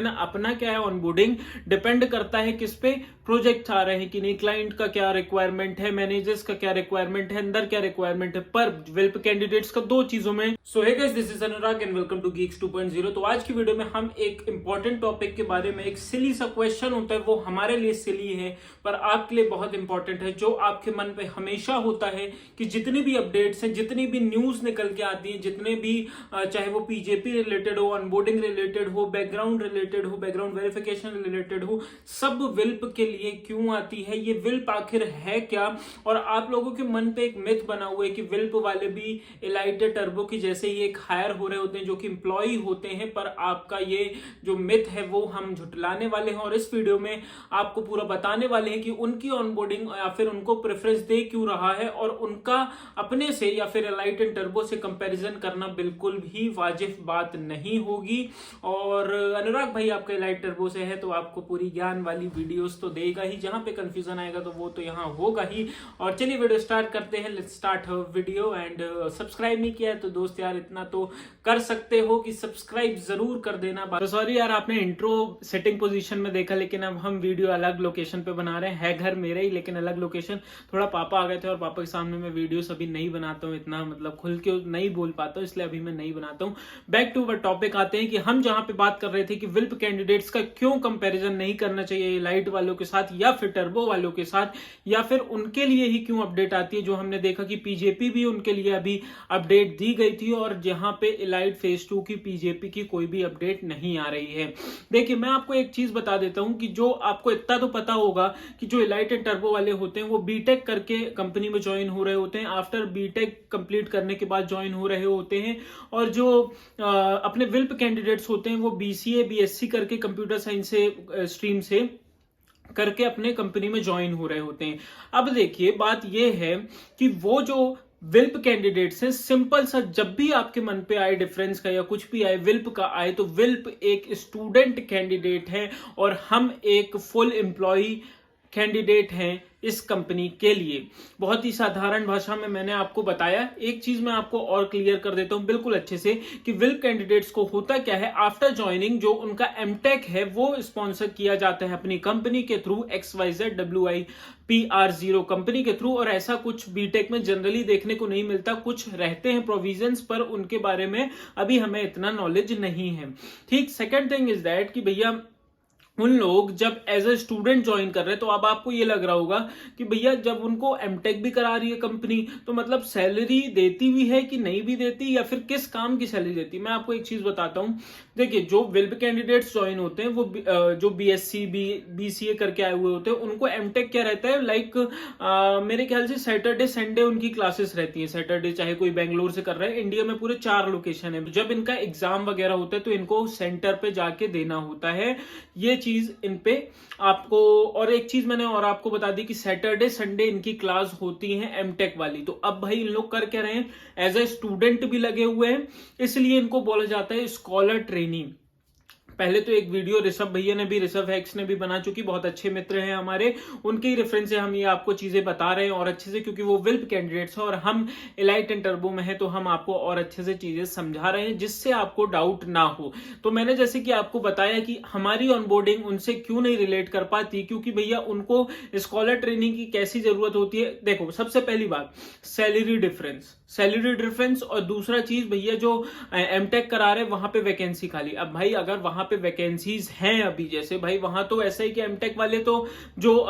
ना अपना क्या है ऑनबोर्डिंग डिपेंड करता है किस पे, प्रोजेक्ट आ रहे हैं कि नहीं, क्लाइंट का क्या रिक्वायरमेंट है, मैनेजर्स का क्या रिक्वायरमेंट है, अंदर क्या रिक्वायरमेंट है, पर वेल्प कैंडिडेट्स का दो चीजों में। So hey guys, this is Anurag and welcome to Geeks 2.0। तो आज की वीडियो में हम एक इंपॉर्टेंट टॉपिक के बारे में, एक सिली सा क्वेश्चन होता है, वो हमारे लिए सिली है पर आपके लिए बहुत इंपॉर्टेंट है, जो आपके मन पे हमेशा होता है कि जितनी भी अपडेट्स हैं, जितनी भी न्यूज निकल के आती है, जितने भी चाहे वो पीजेपी रिलेटेड हो, ऑनबोर्डिंग रिलेटेड हो, बैकग्राउंड रिलेटेड हो, बैकग्राउंड वेरिफिकेशन रिलेटेड हो, सब विल्प के लिए क्यों आती है, ये विल्प आखिर है क्या। और आप लोगों के मन पे एक मिथ बना हुआ है कि विल्प वाले भी एलाइट टर्बो की जैसे ही एक हायर हो रहे होते हैं, जो कि एम्प्लॉय होते हैं, पर आपका ये जो मिथ है वो हम झुटलाने वाले हैं और इस वीडियो में आपको पूरा बताने वाले हैं कि उनकी ऑनबोर्डिंग या फिर उनको प्रेफरेंस दे क्यों रहा है, और उनका अपने से या फिर एलाइट एंड टर्बो से कंपैरिजन करना बिल्कुल भी वाजिब बात नहीं होगी। और अनुराग भाई आपका एलाइट टर्बो से है तो आपको पूरी ज्ञान वाली वीडियोस तो देगा ही, जहां पे कंफ्यूजन आएगा तो वो तो यहाँ होगा ही। और चलिए वीडियो स्टार्ट करते हैं, let's start video. And subscribe नहीं किया है तो दोस्त यार इतना तो कर सकते हो कि सब्सक्राइब जरूर कर देना। तो सॉरी यार, आपने इंट्रो सेटिंग पोजीशन में देखा, लेकिन अब हम वीडियो अलग लोकेशन पे बना रहे हैं। है घर मेरे ही लेकिन अलग लोकेशन, थोड़ा पापा आ गए थे और पापा के सामने मैं वीडियोस अभी नहीं बनाता हूँ, इतना मतलब खुल के नहीं बोल पाता हूँ, इसलिए अभी मैं नहीं बनाता हूँ। बैक टू टॉपिक आते हैं कि हम जहां पे बात कर रहे थे कि विल्प कैंडिडेट्स का क्यों कंपैरिजन नहीं करना चाहिए लाइट वालों के साथ या फिर टर्बो वालों के साथ, या फिर उनके लिए ही क्यों अपडेट आती है। जो हमने देखा कि पीजेपी भी उनके लिए अभी अपडेट दी गई थी, और जहां पे एलाइट फेज 2 की पीजेपी की कोई भी अपडेट नहीं आ रही है। देखिए मैं आपको एक चीज बता देता हूं कि जो आपको इतना तो पता होगा कि जो एलाइट एंड टर्बो वाले होते हैं वो बीटेक करके कंपनी में ज्वाइन हो रहे होते हैं, आफ्टर बीटेक कंप्लीट करने के बाद ज्वाइन हो रहे होते हैं। और जो अपने विल्प कैंडिडेट्स होते हैं वो बीसीए बीएससी करके कंप्यूटर साइंस से स्ट्रीम से करके अपने कंपनी में ज्वाइन हो रहे होते हैं। अब देखिए बात यह है कि वो जो विल्प कैंडिडेट्स हैं, सिंपल सा जब भी आपके मन पे आए डिफरेंस का या कुछ भी आए विल्प का आए, तो विल्प एक स्टूडेंट कैंडिडेट है और हम एक फुल एम्प्लॉय कैंडिडेट हैं इस कंपनी के लिए। बहुत ही साधारण भाषा में मैंने आपको बताया। एक चीज मैं आपको और क्लियर कर देता हूं बिल्कुल अच्छे से कि विल्प कैंडिडेट्स को होता क्या है, आफ्टर ज्वाइनिंग जो उनका एमटेक है वो स्पॉन्सर किया जाता है अपनी कंपनी के थ्रू, XYZWIPR0 कंपनी के थ्रू। और ऐसा कुछ बीटेक में जनरली देखने को नहीं मिलता, कुछ रहते हैं प्रोविजंस पर उनके बारे में अभी हमें इतना नॉलेज नहीं है। ठीक, सेकेंड थिंग इज दैट कि भैया उन लोग जब एज ए स्टूडेंट ज्वाइन कर रहे हैं, तो अब आपको ये लग रहा होगा कि भैया जब उनको एमटेक भी करा रही है कंपनी तो मतलब सैलरी देती भी है कि नहीं भी देती, या फिर किस काम की सैलरी देती। मैं आपको एक चीज बताता हूं। देखिए जो विल्प कैंडिडेट्स ज्वाइन होते हैं वो जो बीएससी बीसीए करके आए हुए होते हैं, उनको एमटेक क्या रहता है, लाइक मेरे ख्याल से सैटरडे संडे उनकी क्लासेस रहती है। सैटरडे चाहे कोई बेंगलोर से कर रहा है, इंडिया में पूरे 4 लोकेशन है, जब इनका एग्जाम वगैरह होता है तो इनको सेंटर पे जाके देना होता है। ये चीज इन पे आपको, और एक चीज मैंने और आपको बता दी कि सैटरडे संडे इनकी क्लास होती है एमटेक वाली। तो अब भाई इन लोग कर क्या रहे हैं, एज ए स्टूडेंट भी लगे हुए हैं, इसलिए इनको बोला जाता है स्कॉलर ट्रेनिंग। पहले तो एक वीडियो ऋषभ भैया ने भी, ऋषभ हैक्स ने भी बना चुकी, बहुत अच्छे मित्र हैं हमारे, उनके ही रेफरेंस से हम ये आपको चीजें बता रहे हैं और अच्छे से, क्योंकि वो विल्प कैंडिडेट्स हैं और हम एलाइट एंड टर्बो में है, तो हम आपको और अच्छे से चीजें समझा रहे हैं जिससे आपको डाउट ना हो। तो मैंने जैसे कि आपको बताया कि हमारी ऑनबोर्डिंग उनसे क्यों नहीं रिलेट कर पाती, क्योंकि भैया उनको स्कॉलर ट्रेनिंग की कैसी जरूरत होती है। देखो सबसे पहली बात सैलरी डिफरेंस, और दूसरा चीज भैया जो एमटेक करा रहे वहां पे वैकेंसी खाली। अब भाई अगर वहां पे वैकेंसीज हैं अभी, जैसे भाई वहां तो ऐसा ही कि एमटेक वाले तो जो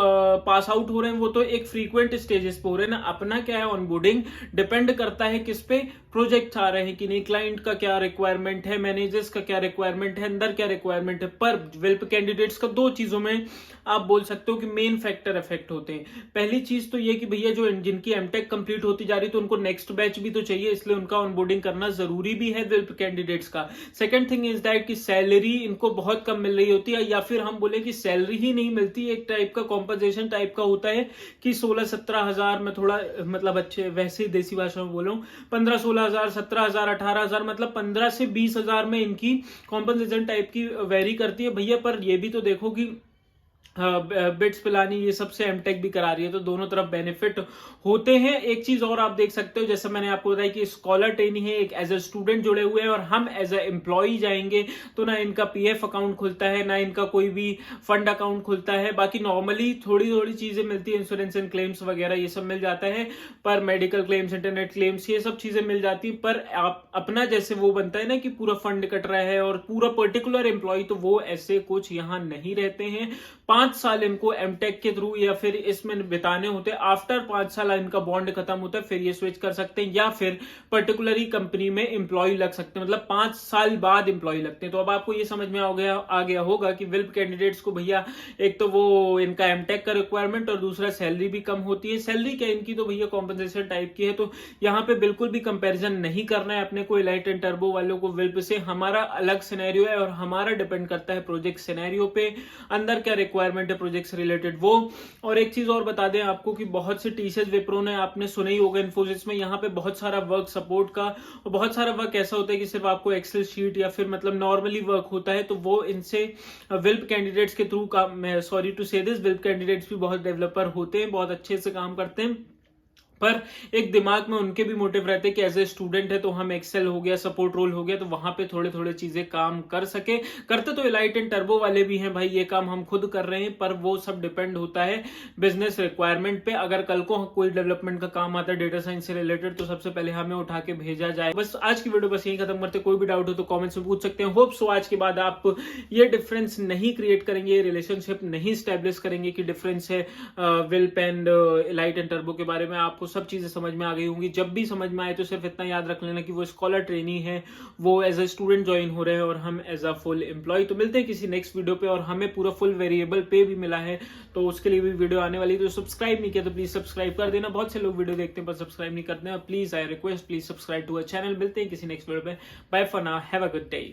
पास आउट हो रहे हैं वो तो एक फ्रीक्वेंट स्टेजेस पे हो रहे हैं ना। अपना क्या है ऑनबोर्डिंग डिपेंड करता है किस पे, प्रोजेक्ट आ रहे हैं कि नहीं, क्लाइंट का क्या रिक्वायरमेंट है, मैनेजर्स का क्या रिक्वायरमेंट है, अंदर क्या रिक्वायरमेंट है। पर विल्प कैंडिडेट्स का दो चीजों में आप बोल सकते हो कि मेन फैक्टर इफेक्ट होते हैं। पहली चीज तो ये कि भैया जो जिनकी एमटेक कंप्लीट होती जा रही तो उनको नेक्स्ट बैच भी तो चाहिए, इसलिए उनका ऑनबोर्डिंग करना जरूरी भी है विल्प कैंडिडेट्स का। सेकंड थिंग इज दैट कि सैलरी इनको बहुत कम मिल रही होती है, या फिर हम बोले कि सैलरी ही नहीं मिलती, एक टाइप का कॉम्पनसेशन टाइप का होता है कि 16-17 हजार में, थोड़ा मतलब अच्छे वैसे देसी भाषा में बोलूं, 15-16 हजार, 17 हजार, 18 हजार, मतलब 15 से 20 हजार में इनकी कॉम्पनसेशन टाइप की वेरी करती है भैया। पर ये भी तो देखो कि बिट्स पिलानी, ये सबसे एमटेक भी करा रही है, तो दोनों तरफ बेनिफिट होते हैं। एक चीज और आप देख सकते हो, जैसे मैंने आपको बताया कि स्कॉलर ट्रेनी है, एक एज ए स्टूडेंट जुड़े हुए हैं और हम एज ए एम्प्लॉय जाएंगे तो ना इनका पीएफ अकाउंट खुलता है, ना इनका कोई भी फंड अकाउंट खुलता है। बाकी नॉर्मली थोड़ी थोड़ी चीजें मिलती है, इंश्योरेंस एंड क्लेम्स वगैरह ये सब मिल जाता है, पर मेडिकल क्लेम्स, इंटरनेट क्लेम्स, ये सब चीजें मिल जाती है। पर आप अपना जैसे वो बनता है ना कि पूरा फंड कट रहा है और पूरा पर्टिकुलर एम्प्लॉय, तो वो ऐसे कुछ यहाँ नहीं रहते हैं। 5 साल इनको एमटेक के थ्रू या फिर इसमें बिताने होते हैं। आफ्टर 5 साल इनका बॉन्ड खत्म होता है, फिर ये स्विच कर सकते हैं या फिर पर्टिकुलरली कंपनी में एम्प्लॉय लग सकते हैं, मतलब 5 साल बाद एम्प्लॉय लगते हैं। तो अब आपको ये समझ में आ गया होगा कि विल्प कैंडिडेट्स को भैया एक तो वो इनका एमटेक का रिक्वायरमेंट और दूसरा सैलरी भी कम होती है। सैलरी क्या इनकी तो भैया कॉम्पनसेशन टाइप की है, तो यहाँ पे बिल्कुल भी कंपेरिजन नहीं करना है अपने को इलाइट एंड टर्बो वालों को विल्प से। हमारा अलग सिनेरियो है और हमारा डिपेंड करता है प्रोजेक्ट सिनेरियो पे, अंदर क्या रिक्वायरमेंट है प्रोजेक्ट से रिलेटेड वो। और एक चीज और बता दें आपको कि बहुत से टीसीएस विप्रो ने, आपने सुना ही होगा इन्फोसिस में, यहाँ पे बहुत सारा वर्क सपोर्ट का और बहुत सारा वर्क ऐसा होता है कि सिर्फ आपको एक्सेल शीट या फिर मतलब नॉर्मली वर्क होता है, तो वो इनसे विल्प कैंडिडेट्स के थ्रू काम, सॉरी टू से दिस, विल्प कैंडिडेट्स भी बहुत डेवलपर होते हैं, बहुत अच्छे से काम करते हैं। पर एक दिमाग में उनके भी मोटिव रहते हैं कि एज ए स्टूडेंट है तो हम एक्सेल हो गया, सपोर्ट रोल हो गया, तो वहां पे थोड़े थोड़े चीजें काम कर सके। करते तो इलाइट एंड टर्बो वाले भी हैं भाई, ये काम हम खुद कर रहे हैं, पर वो सब डिपेंड होता है बिजनेस रिक्वायरमेंट पे। अगर कल को कोई डेवलपमेंट का काम आता है डेटा साइंस से रिलेटेड, तो सबसे पहले हमें उठा के भेजा जाए। बस आज की वीडियो बस यही खत्म करते। कोई भी डाउट हो तो कॉमेंट्स में पूछ सकते हैं। होप सो आज के बाद आप ये डिफरेंस नहीं क्रिएट करेंगे, ये रिलेशनशिप नहीं स्टैब्लिश करेंगे कि डिफरेंस है WILP and elite and turbo के बारे में। आपको सब चीजें समझ में आ गई होंगी। जब भी समझ में आए तो सिर्फ इतना याद रख लेना कि वो स्कॉलर ट्रेनी है, वो एज अ स्टूडेंट ज्वाइन हो रहे हैं और हम एज अ फुल एम्प्लॉय। तो मिलते हैं किसी नेक्स्ट वीडियो पे, और हमें पूरा फुल वेरिएबल पे भी मिला है, तो उसके लिए भी वीडियो आने वाली है। तो सब्सक्राइब नहीं किया तो प्लीज सब्सक्राइब कर देना। बहुत से लोग वीडियो देखते हैं पर सब्सक्राइब नहीं करते हैं, please I request please subscribe to our channel. मिलते हैं किसी नेक्स्ट वीडियो पे। Bye for now, have a good day.